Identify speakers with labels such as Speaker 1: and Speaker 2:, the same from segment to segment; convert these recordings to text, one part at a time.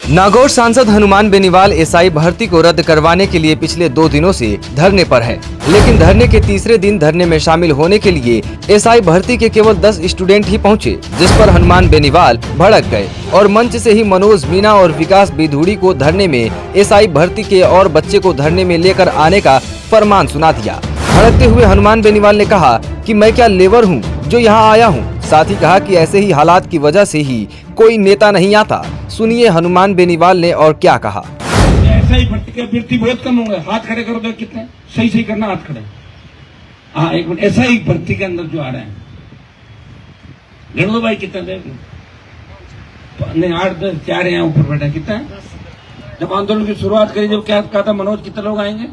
Speaker 1: नागौर सांसद हनुमान बेनीवाल एसआई भर्ती को रद्द करवाने के लिए पिछले 2 दिनों से धरने पर है, लेकिन धरने के तीसरे दिन धरने में शामिल होने के लिए एसआई भर्ती के केवल 10 स्टूडेंट ही पहुंचे, जिस पर हनुमान बेनीवाल भड़क गए और मंच से ही मनोज मीणा और विकास बिधूड़ी को धरने में एसआई भर्ती के और बच्चे को धरने में लेकर आने का फरमान सुना दिया। भड़कते हुए हनुमान बेनीवाल ने कहा कि मैं क्या लेबर हूँ जो यहाँ आया हूँ। साथ ही कहा कि ऐसे ही हालात की वजह से ही कोई नेता नहीं आता। सुनिए हनुमान बेनीवाल ने और क्या कहा।
Speaker 2: ऐसा ही भर्ती बहुत कम होंगे। हाथ खड़े करो तो कितने सही करना, हाथ खड़े। हाँ, एक मिनट। ऐसा ही भर्ती के अंदर जो आ रहे हैं गण दो भाई, कितना दे? नहीं, 8-10 4 यहाँ ऊपर बैठे। कितना है? जब आंदोलन की शुरुआत करी, जब क्या कहा था मनोज, कितने लोग आएंगे?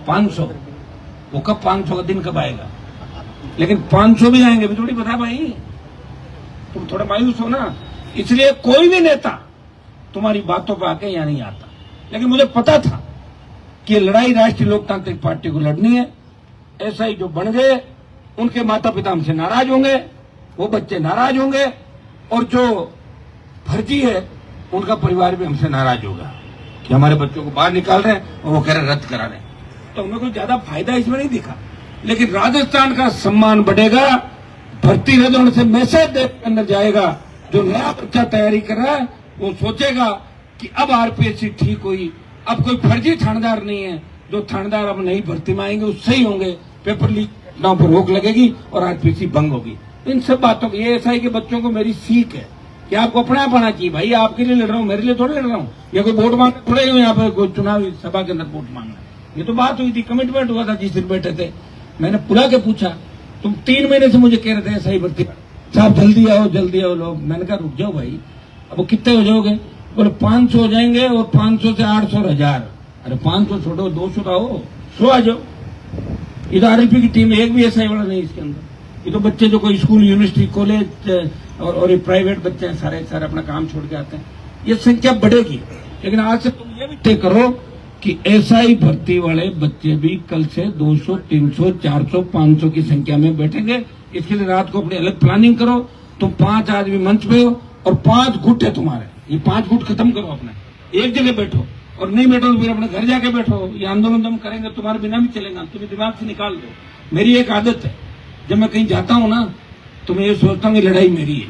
Speaker 2: 500। वो कब 500 का दिन कब आएगा? लेकिन 500 भी आएंगे भी थोड़ी बता भाई, तुम थोड़ा मायूस हो ना। इसलिए कोई भी नेता तुम्हारी बातों पर आके यहाँ नहीं आता। लेकिन मुझे पता था कि ये लड़ाई राष्ट्रीय लोकतांत्रिक पार्टी को लड़नी है। ऐसा ही जो बन गए उनके माता पिता हमसे नाराज होंगे, वो बच्चे नाराज होंगे, और जो फर्जी है उनका परिवार भी हमसे नाराज होगा कि हमारे बच्चों को बाहर निकाल रहे हैं और वो कह रहे रद्द करा रहे हैं। तो हमें कोई ज्यादा फायदा इसमें नहीं दिखा, लेकिन राजस्थान का सम्मान बढ़ेगा। भर्ती रद्द होने से मैसेज देश के अंदर जाएगा। जो नया बच्चा तैयारी कर रहा है वो सोचेगा कि अब आरपीएससी ठीक हुई, अब कोई फर्जी थानेदार नहीं है। जो थानेदार अब नई भर्ती में आएंगे वो सही होंगे, पेपर लीक पर रोक लगेगी और आरपीएससी भंग होगी। इन सब बातों की, ये एसआई के बच्चों को मेरी सीख है कि आपको अपना पाना चाहिए। भाई आपके लिए लड़ रहा हूँ, मेरे लिए थोड़ा लड़ रहा हूँ। या कोई वोट मांग थोड़े यहाँ पे कोई चुनावी सभा के अंदर वोट मांगना। ये तो बात हुई थी, कमिटमेंट हुआ था जिस दिन बैठे थे। मैंने बुला के पूछा, तुम 3 महीने से मुझे कह रहे थे सही भर्ती साहब जल्दी आओ लोग। मैंने कहा रुक जाओ भाई, अब कितने हो जाओगे? बोले 500 हो जाएंगे, और 500 से 800 और 1000। अरे 500 छोड़ो, 200 आओ, 100 आ जाओ। ये तो आरएलपी की टीम एक भी एसआई वाला नहीं इसके अंदर। ये तो बच्चे जो कोई स्कूल, यूनिवर्सिटी, कॉलेज और ये प्राइवेट बच्चे हैं, सारे अपना काम छोड़ के आते हैं। ये संख्या बढ़ेगी, लेकिन आज से तुम ये भी तय करो कि एसआई भर्ती वाले बच्चे भी कल से 200, 300, 400, 500 की संख्या में बैठेंगे। इसके लिए रात को अपनी अलग प्लानिंग करो। तुम 5 आदमी मंच पे हो और 5 गुट है तुम्हारे। ये 5 गुट खत्म करो अपने, एक जगह बैठो, और नहीं बैठो तो फिर अपने घर जाके बैठो। ये आंदोलन तुम करेंगे, तुम्हारे बिना भी चलेगा, तुम्हें दिमाग से निकाल दो। मेरी एक आदत है, जब मैं कहीं जाता हूँ ना तो मैं ये सोचता हूँ कि लड़ाई मेरी है।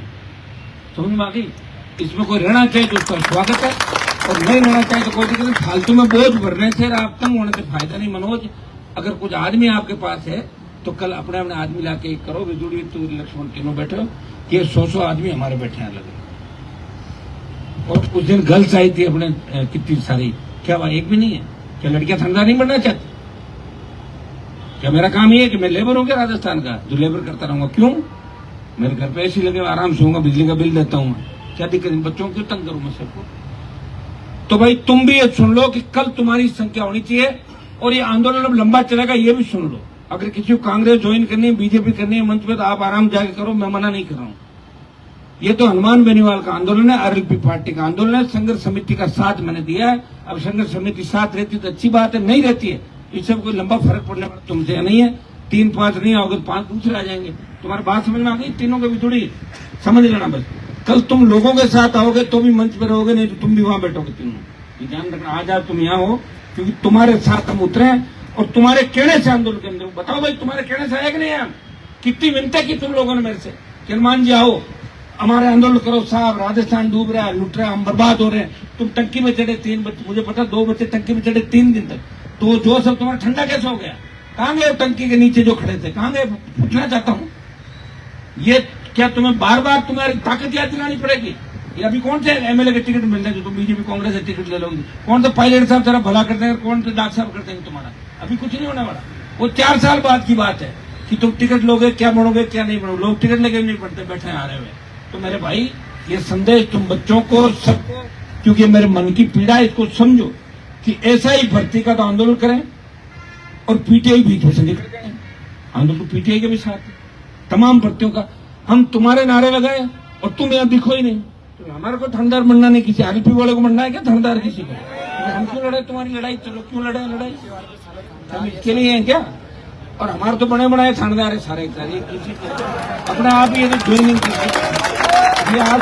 Speaker 2: समझ में आ गई? इसमें कोई रहना चाहिए तो उसका स्वागत है, और नहीं रहना चाहिए तो कोई दिक्कत नहीं। फालतू में बोझ भरने से, आप तंग होने से फायदा नहीं। मनोज, अगर कुछ आदमी आपके पास है तो कल अपने आदमी लाके करो। बिजूड़ी, तू, लक्ष्मण, तीनों बैठो। ये 100 लड़के हमारे बैठे हैं अलग। और उस दिन गर्ल्स आई थी अपने, कितनी सारी, क्या वहां एक भी नहीं है? क्या लड़कियां थानेदार नहीं बनना चाहती? क्या मेरा काम ये है कि मैं लेबर हूं क्या राजस्थान का, जो लेबर करता रहूंगा? क्यों? मेरे घर पे एसी लगे, आराम से होऊंगा, बिजली का बिल देता हूं। क्या दिक्कत? बच्चों क्यों तंग करूं मैं सबको? तो भाई तुम भी ये सुन लो कि कल तुम्हारी संख्या होनी चाहिए, और ये आंदोलन अब लंबा चलेगा, ये भी सुन लो। अगर किसी को कांग्रेस ज्वाइन करनी है, बीजेपी करनी है मंच पे, तो आप आराम जाके करो, मैं मना नहीं कर रहा हूं। ये तो हनुमान बेनीवाल का आंदोलन है, आरएलपी पार्टी का आंदोलन है। संघर्ष समिति का साथ मैंने दिया है। अब संघर्ष समिति साथ रहती तो अच्छी बात है, नहीं रहती है इससे कोई लंबा फर्क पड़ने वाला तुमसे नहीं है। 3-5 नहीं आओगे, 5 दूसरे आ जाएंगे। तुम्हारी बात समझ में आ गई? तीनों को भी थोड़ी समझ लेना। बस कल तुम लोगों के साथ आओगे तो भी मंच पर रहोगे, नहीं तो तुम भी वहां बैठोगे तीनों। ये ध्यान रखना, आज आप तुम यहाँ हो क्योंकि तुम्हारे साथ हम उतरे हैं, और तुम्हारे कहने से आंदोलन के अंदर। बताओ भाई, तुम्हारे कहने से आया कि नहीं आया? कितनी मिन्नतें की तुम लोगों ने मेरे से, हनुमान जी आओ हमारे आंदोलन करो साहब, राजस्थान डूब रहा है, लुट रहा है, हम बर्बाद हो रहे हैं। तुम टंकी में चढ़े 3 बच्चे, मुझे पता 2 बच्चे टंकी में चढ़े 3 दिन तक। तो जो सब तुम्हारा ठंडा कैसे हो गया? कहां गए टंकी के नीचे जो खड़े थे, कहां गए? पूछना चाहता हूं। ये क्या तुम्हें बार बार तुम्हारी ताकत याद दिलानी पड़ेगी? ये अभी कौन से एमएलए के टिकट मिलते हैं जो तुम बीजेपी कांग्रेस से टिकट ले लोगे? कौन तो पायलट साहब तेरा भला करते हैं, कौन तो डॉक्टर साहब करते हैं तुम्हारा? अभी कुछ नहीं होने वाला। वो 4 साल बाद की बात है कि तुम टिकट लोगे, क्या बनोगे, क्या नहीं बनोगे। लोग टिकट लेके नहीं पड़ते, बैठे आ रहे हुए। तो मेरे भाई, ये संदेश तुम बच्चों को, सबको, क्योंकि मेरे मन की पीड़ा है, इसको समझो कि ऐसा ही भर्ती का तो आंदोलन करें, और पीटीआई बीच में से निकल जाए। आंदोलन तो पीटीआई के भी साथ है, तमाम भर्तियों का। हम तुम्हारे नारे लगाए और तुम यहाँ दिखो ही नहीं। तो हमारे को थानेदार बनना नहीं, किसी आरएलपी वाले को बनना है क्या थानेदार किसी को? हम क्यों लड़े तुम्हारी लड़ाई? चलो क्यों लड़े लड़ाई? हम इसके लिए हैं क्या? और हमारे तो बने बनाए थानेदार है सारे, किसी अपने आप ही ज्वाइनिंग ये आज